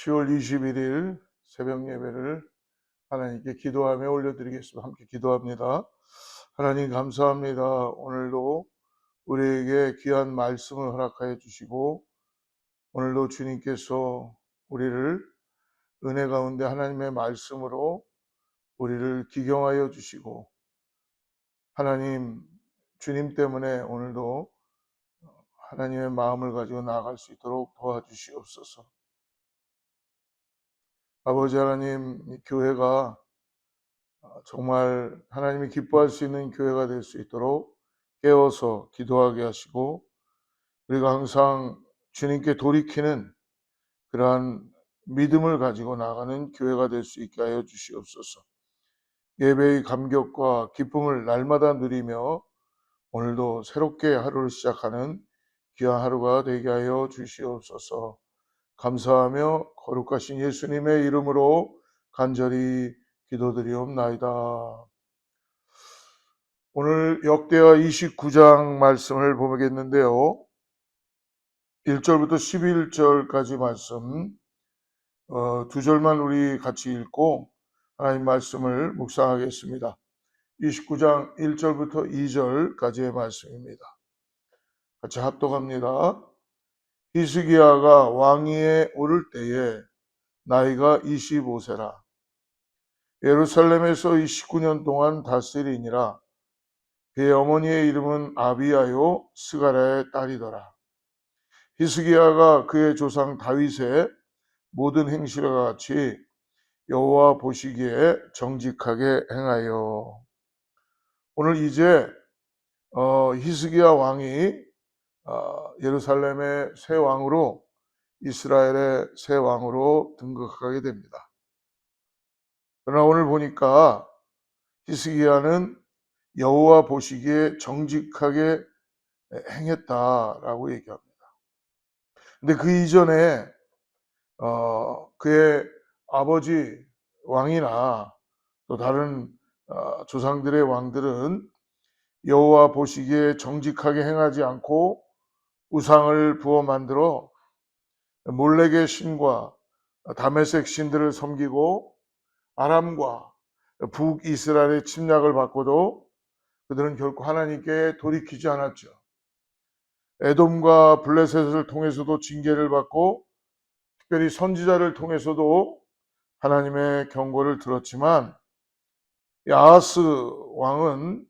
10월 21일 새벽 예배를 하나님께 기도하며 올려드리겠습니다. 함께 기도합니다. 하나님 감사합니다. 오늘도 우리에게 귀한 말씀을 허락하여 주시고 오늘도 주님께서 우리를 은혜 가운데 하나님의 말씀으로 우리를 기경하여 주시고 하나님 주님 때문에 오늘도 하나님의 마음을 가지고 나아갈 수 있도록 도와주시옵소서. 아버지 하나님, 이 교회가 정말 하나님이 기뻐할 수 있는 교회가 될 수 있도록 깨워서 기도하게 하시고 우리가 항상 주님께 돌이키는 그러한 믿음을 가지고 나가는 교회가 될 수 있게 하여 주시옵소서. 예배의 감격과 기쁨을 날마다 누리며 오늘도 새롭게 하루를 시작하는 귀한 하루가 되게 하여 주시옵소서. 감사하며 거룩하신 예수님의 이름으로 간절히 기도드리옵나이다. 오늘 역대하 29장 말씀을 보겠는데요. 1절부터 11절까지 말씀 두 절만 우리 같이 읽고 하나님 말씀을 묵상하겠습니다. 29장 1절부터 2절까지의 말씀입니다. 같이 합독합니다. 히스기야가 왕위에 오를 때에 나이가 25세라. 예루살렘에서 29년 동안 다스리니라. 그의 어머니의 이름은 아비야요 스가랴의 딸이더라. 히스기야가 그의 조상 다윗의 모든 행실과 같이 여호와 보시기에 정직하게 행하여. 오늘 이제 히스기야 왕이 예루살렘의 새 왕으로 이스라엘의 새 왕으로 등극하게 됩니다. 그러나 오늘 보니까 히스기야는 여호와 보시기에 정직하게 행했다라고 얘기합니다. 근데 그 이전에 그의 아버지 왕이나 또 다른 조상들의 왕들은 여호와 보시기에 정직하게 행하지 않고 우상을 부어 만들어 몰렉의 신과 다메섹 신들을 섬기고 아람과 북이스라엘의 침략을 받고도 그들은 결코 하나님께 돌이키지 않았죠. 에돔과 블레셋을 통해서도 징계를 받고 특별히 선지자를 통해서도 하나님의 경고를 들었지만 아하스 왕은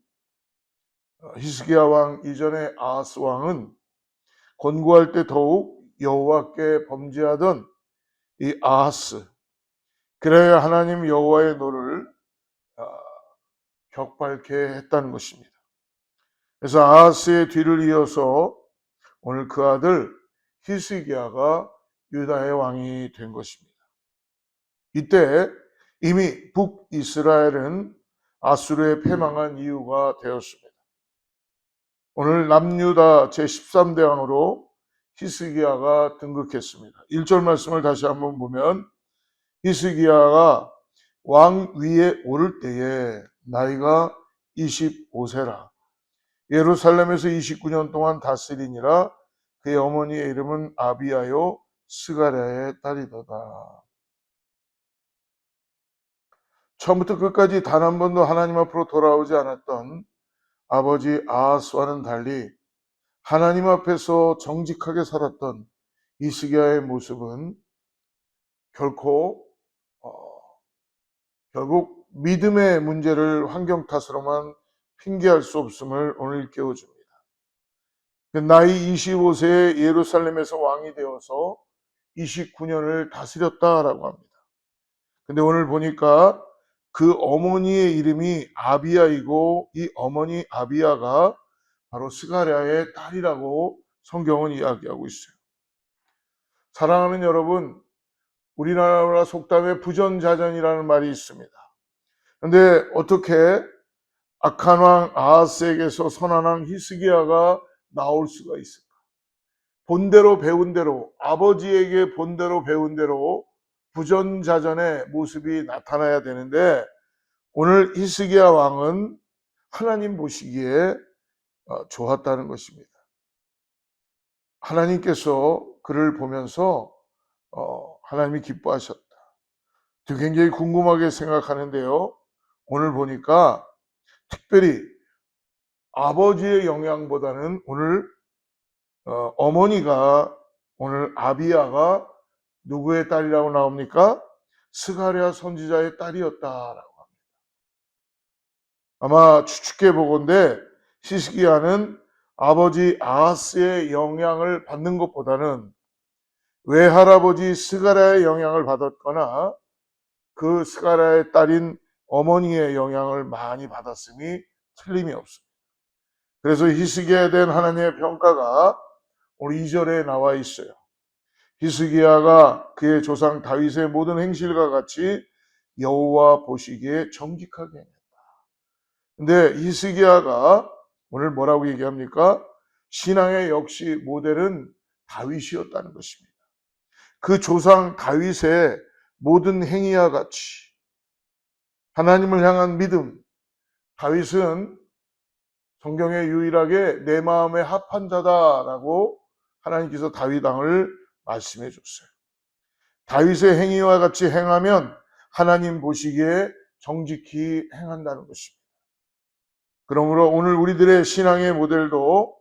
히스기야 왕 이전의 아하스 왕은 권고할 때 더욱 여호와께 범죄하던 이 아하스, 그래야 하나님 여호와의 노를 격발케 했다는 것입니다. 그래서 아하스의 뒤를 이어서 오늘 그 아들 히스기야가 유다의 왕이 된 것입니다. 이때 이미 북이스라엘은 아수르에 패망한 이유가 되었습니다. 오늘 남유다 제13대 왕으로 히스기야가 등극했습니다. 1절 말씀을 다시 한번 보면 히스기야가 왕 위에 오를 때에 나이가 25세라. 예루살렘에서 29년 동안 다스리니라. 그의 어머니의 이름은 아비야요 스가랴의 딸이더라. 처음부터 끝까지 단 한 번도 하나님 앞으로 돌아오지 않았던 아버지 아하스와는 달리 하나님 앞에서 정직하게 살았던 히스기야의 모습은 결국 믿음의 문제를 환경 탓으로만 핑계할 수 없음을 오늘 일깨워줍니다. 나이 25세에 예루살렘에서 왕이 되어서 29년을 다스렸다라고 합니다. 근데 오늘 보니까 그 어머니의 이름이 아비야이고 이 어머니 아비야가 바로 스가랴의 딸이라고 성경은 이야기하고 있어요. 사랑하는 여러분, 우리나라 속담에 부전자전이라는 말이 있습니다. 그런데 어떻게 악한 왕 아하스에게서 선한 왕 히스기야가 나올 수가 있을까? 본대로 배운 대로, 아버지에게 본대로 배운 대로 부전자전의 모습이 나타나야 되는데 오늘 히스기야 왕은 하나님 보시기에 좋았다는 것입니다. 하나님께서 그를 보면서 하나님이 기뻐하셨다. 굉장히 궁금하게 생각하는데요. 오늘 보니까 특별히 아버지의 영향보다는 오늘 어머니가 오늘 아비야가 누구의 딸이라고 나옵니까? 스가랴 선지자의 딸이었다라고 합니다. 아마 추측해 보건대 히스기야는 아버지 아하스의 영향을 받는 것보다는 외할아버지 스가랴의 영향을 받았거나 그 스가랴의 딸인 어머니의 영향을 많이 받았음이 틀림이 없습니다. 그래서 히스기야에 대한 하나님의 평가가 오늘 2절에 나와 있어요. 히스기야가 그의 조상 다윗의 모든 행실과 같이 여호와 보시기에 정직하게 했다. 근데 히스기야가 오늘 뭐라고 얘기합니까? 신앙의 역시 모델은 다윗이었다는 것입니다. 그 조상 다윗의 모든 행위와 같이 하나님을 향한 믿음, 다윗은 성경에 유일하게 내 마음에 합한 자다라고 하나님께서 다윗 왕을 말씀해 줬어요. 다윗의 행위와 같이 행하면 하나님 보시기에 정직히 행한다는 것입니다. 그러므로 오늘 우리들의 신앙의 모델도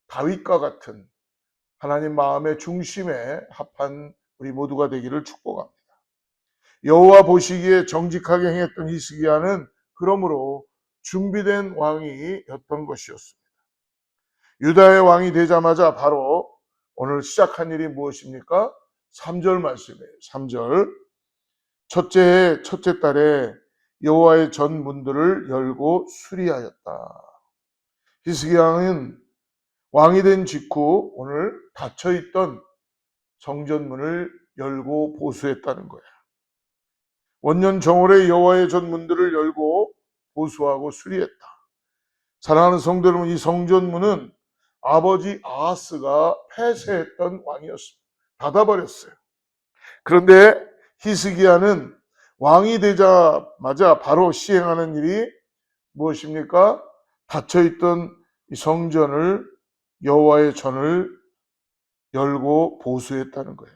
다윗과 같은 하나님 마음의 중심에 합한 우리 모두가 되기를 축복합니다. 여호와 보시기에 정직하게 행했던 히스기야는 그러므로 준비된 왕이었던 것이었습니다. 유다의 왕이 되자마자 바로 오늘 시작한 일이 무엇입니까? 3절 말씀이에요. 3절. 첫째 해 첫째 달에 여호와의 전 문들을 열고 수리하였다. 히스기야는 왕이 된 직후 오늘 닫혀있던 성전문을 열고 보수했다는 거예요. 원년 정월에 여호와의 전 문들을 열고 보수하고 수리했다. 사랑하는 성도 여러분, 이 성전문은 아버지 아하스가 폐쇄했던 왕이었습니다. 닫아버렸어요. 그런데 히스기야는 왕이 되자마자 바로 시행하는 일이 무엇입니까? 닫혀있던 이 성전을 여호와의 전을 열고 보수했다는 거예요.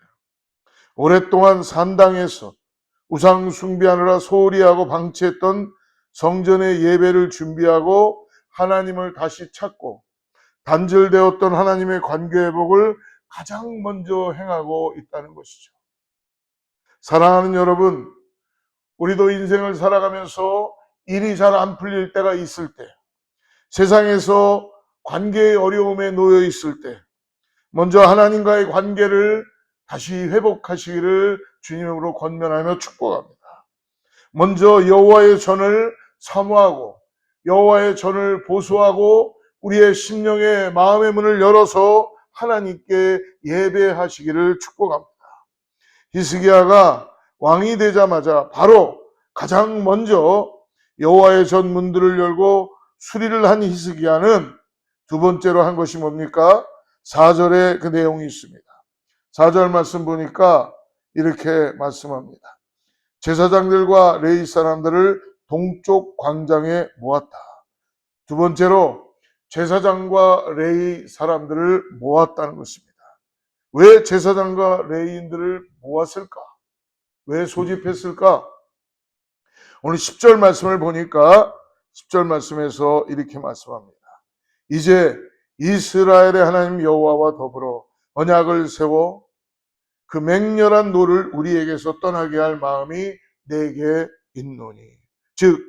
오랫동안 산당에서 우상 숭배하느라 소홀히 하고 방치했던 성전의 예배를 준비하고 하나님을 다시 찾고 단절되었던 하나님의 관계 회복을 가장 먼저 행하고 있다는 것이죠. 사랑하는 여러분, 우리도 인생을 살아가면서 일이 잘 안 풀릴 때가 있을 때, 세상에서 관계의 어려움에 놓여 있을 때 먼저 하나님과의 관계를 다시 회복하시기를 주님으로 권면하며 축복합니다. 먼저 여호와의 전을 사모하고 여호와의 전을 보수하고 우리의 심령의 마음의 문을 열어서 하나님께 예배하시기를 축복합니다. 히스기야가 왕이 되자마자 바로 가장 먼저 여호와의 전 문들을 열고 수리를 한 히스기야는 두 번째로 한 것이 뭡니까? 4절에 그 내용이 있습니다. 4절 말씀 보니까 이렇게 말씀합니다. 제사장들과 레위 사람들을 동쪽 광장에 모았다. 두 번째로 제사장과 레위 사람들을 모았다는 것입니다. 왜 제사장과 레위인들을 모았을까? 왜 소집했을까? 오늘 10절 말씀을 보니까 10절 말씀에서 이렇게 말씀합니다. 이제 이스라엘의 하나님 여호와와 더불어 언약을 세워 그 맹렬한 노를 우리에게서 떠나게 할 마음이 내게 있노니. 즉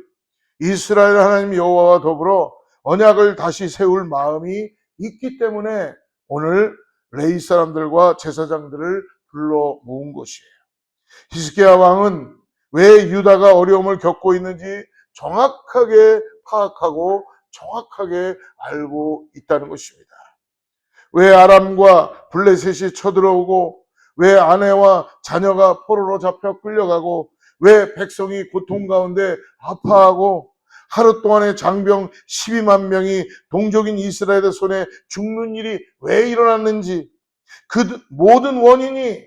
이스라엘 하나님 여호와와 더불어 언약을 다시 세울 마음이 있기 때문에 오늘 레위 사람들과 제사장들을 불러 모은 것이에요. 히스기야 왕은 왜 유다가 어려움을 겪고 있는지 정확하게 파악하고 정확하게 알고 있다는 것입니다. 왜 아람과 블레셋이 쳐들어오고 왜 아내와 자녀가 포로로 잡혀 끌려가고 왜 백성이 고통 가운데 아파하고 하루 동안에 장병 12만 명이 동족인 이스라엘의 손에 죽는 일이 왜 일어났는지 그 모든 원인이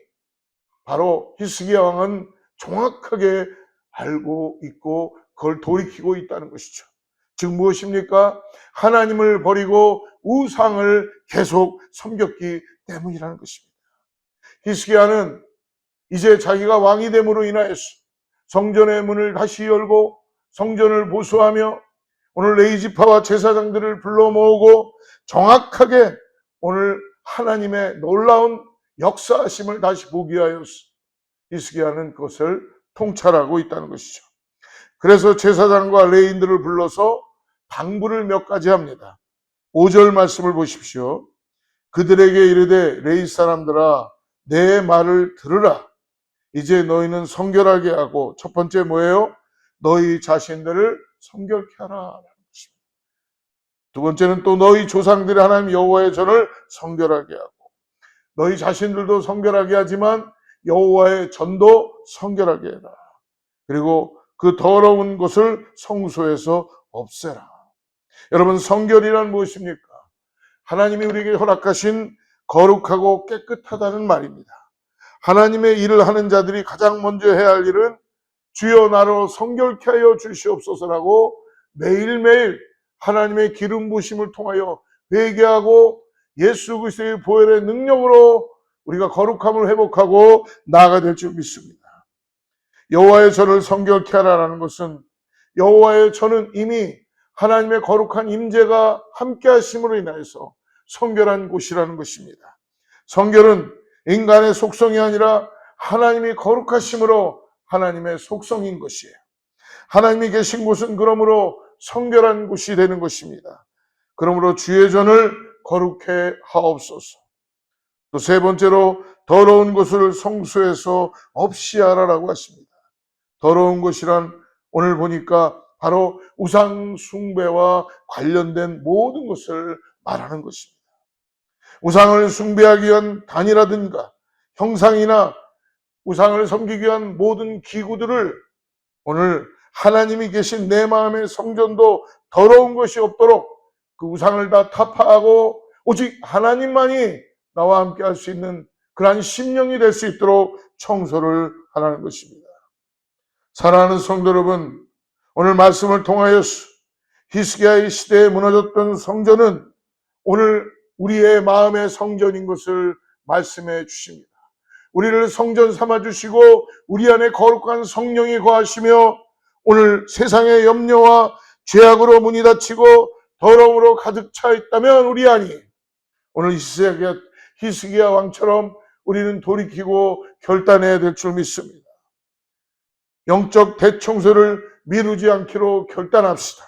바로 히스기야 왕은 정확하게 알고 있고 그걸 돌이키고 있다는 것이죠. 즉 무엇입니까? 하나님을 버리고 우상을 계속 섬겼기 때문이라는 것입니다. 히스기야는 이제 자기가 왕이 됨으로 인하여서 성전의 문을 다시 열고 성전을 보수하며 오늘 레위지파와 제사장들을 불러 모으고 정확하게 오늘 하나님의 놀라운 역사하심을 다시 보기 위하여서 히스기야는 그것을 통찰하고 있다는 것이죠. 그래서 제사장과 레위인들을 불러서 방부를 몇 가지 합니다. 5절 말씀을 보십시오. 그들에게 이르되 레위 사람들아 내 말을 들으라. 이제 너희는 성결하게 하고, 첫 번째 뭐예요? 너희 자신들을 성결케 하라. 두 번째는 또 너희 조상들이 하나님 여호와의 전을 성결하게 하고, 너희 자신들도 성결하게 하지만 여호와의 전도 성결하게 해라. 그리고 그 더러운 것을 성소에서 없애라. 여러분, 성결이란 무엇입니까? 하나님이 우리에게 허락하신 거룩하고 깨끗하다는 말입니다. 하나님의 일을 하는 자들이 가장 먼저 해야 할 일은 주여 나로 성결케 하여 주시옵소서라고 매일매일 하나님의 기름 부으심을 통하여 회개하고 예수 그리스도의 보혈의 능력으로 우리가 거룩함을 회복하고 나아가야 될 줄 믿습니다. 여호와의 전을 성결케 하라는 것은 여호와의 전은 이미 하나님의 거룩한 임재가 함께 하심으로 인하여서 성결한 곳이라는 것입니다. 성결은 인간의 속성이 아니라 하나님이 거룩하심으로 하나님의 속성인 것이에요. 하나님이 계신 곳은 그러므로 성결한 곳이 되는 것입니다. 그러므로 주의 전을 거룩해 하옵소서. 또 세 번째로 더러운 것을 성소에서 없이 하라라고 하십니다. 더러운 것이란 오늘 보니까 바로 우상 숭배와 관련된 모든 것을 말하는 것입니다. 우상을 숭배하기 위한 단이라든가 형상이나 우상을 섬기기 위한 모든 기구들을 오늘 하나님이 계신 내 마음의 성전도 더러운 것이 없도록 그 우상을 다 타파하고 오직 하나님만이 나와 함께 할 수 있는 그러한 심령이 될 수 있도록 청소를 하라는 것입니다. 사랑하는 성도 여러분, 오늘 말씀을 통하여서 히스기야의 시대에 무너졌던 성전은 오늘 우리의 마음의 성전인 것을 말씀해 주십니다. 우리를 성전 삼아 주시고 우리 안에 거룩한 성령이 거하시며 오늘 세상의 염려와 죄악으로 문이 닫히고 더러움으로 가득 차 있다면 우리 안이 오늘 히스기야 왕처럼 우리는 돌이키고 결단해야 될 줄 믿습니다. 영적 대청소를 미루지 않기로 결단합시다.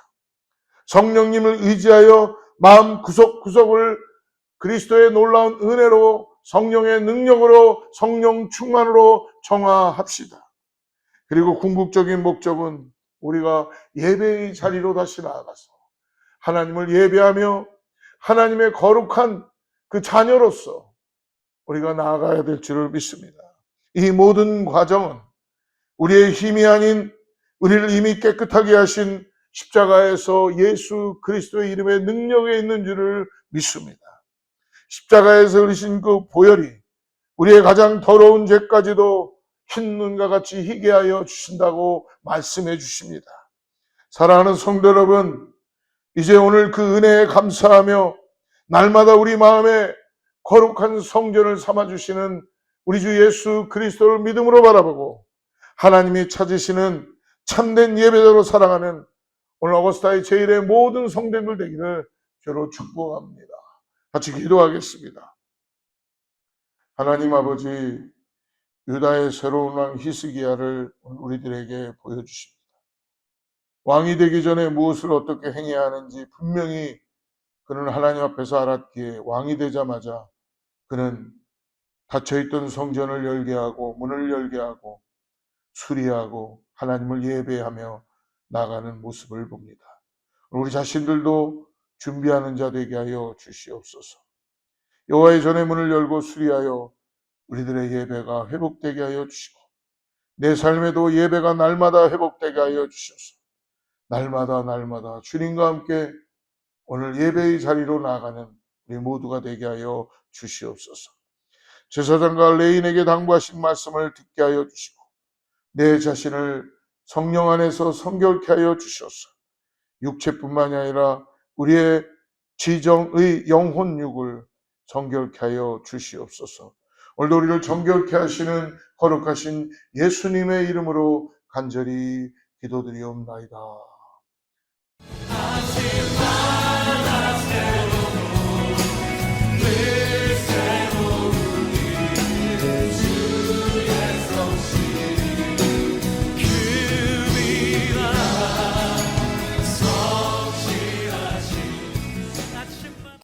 성령님을 의지하여 마음 구석구석을 그리스도의 놀라운 은혜로 성령의 능력으로 성령 충만으로 정화합시다. 그리고 궁극적인 목적은 우리가 예배의 자리로 다시 나아가서 하나님을 예배하며 하나님의 거룩한 그 자녀로서 우리가 나아가야 될 줄을 믿습니다. 이 모든 과정은 우리의 힘이 아닌 우리를 이미 깨끗하게 하신 십자가에서 예수 그리스도의 이름의 능력에 있는 줄을 믿습니다. 십자가에서 흘리신 그 보혈이 우리의 가장 더러운 죄까지도 흰 눈과 같이 희게 하여 주신다고 말씀해 주십니다. 사랑하는 성도 여러분, 이제 오늘 그 은혜에 감사하며 날마다 우리 마음에 거룩한 성전을 삼아주시는 우리 주 예수 그리스도를 믿음으로 바라보고 하나님이 찾으시는 참된 예배자로 살아가는 오늘 어거스타의 제1의 모든 성도들 되기를 주로 축복합니다. 같이 기도하겠습니다. 하나님 아버지, 유다의 새로운 왕 히스기야를 우리들에게 보여주십니다. 왕이 되기 전에 무엇을 어떻게 행해야 하는지 분명히 그는 하나님 앞에서 알았기에 왕이 되자마자 그는 닫혀있던 성전을 열게 하고 문을 열게 하고 수리하고 하나님을 예배하며 나가는 모습을 봅니다. 우리 자신들도 준비하는 자 되게 하여 주시옵소서. 여호와의 전의 문을 열고 수리하여 우리들의 예배가 회복되게 하여 주시고 내 삶에도 예배가 날마다 회복되게 하여 주셔서 날마다 주님과 함께 오늘 예배의 자리로 나아가는 우리 모두가 되게 하여 주시옵소서. 제사장과 레위인에게 당부하신 말씀을 듣게 하여 주시고 내 자신을 성령 안에서 성결케 하여 주셔서 육체뿐만이 아니라 우리의 지정의 영혼육을 성결케 하여 주시옵소서. 오늘도 우리를 정결케 하시는 거룩하신 예수님의 이름으로 간절히 기도드리옵나이다.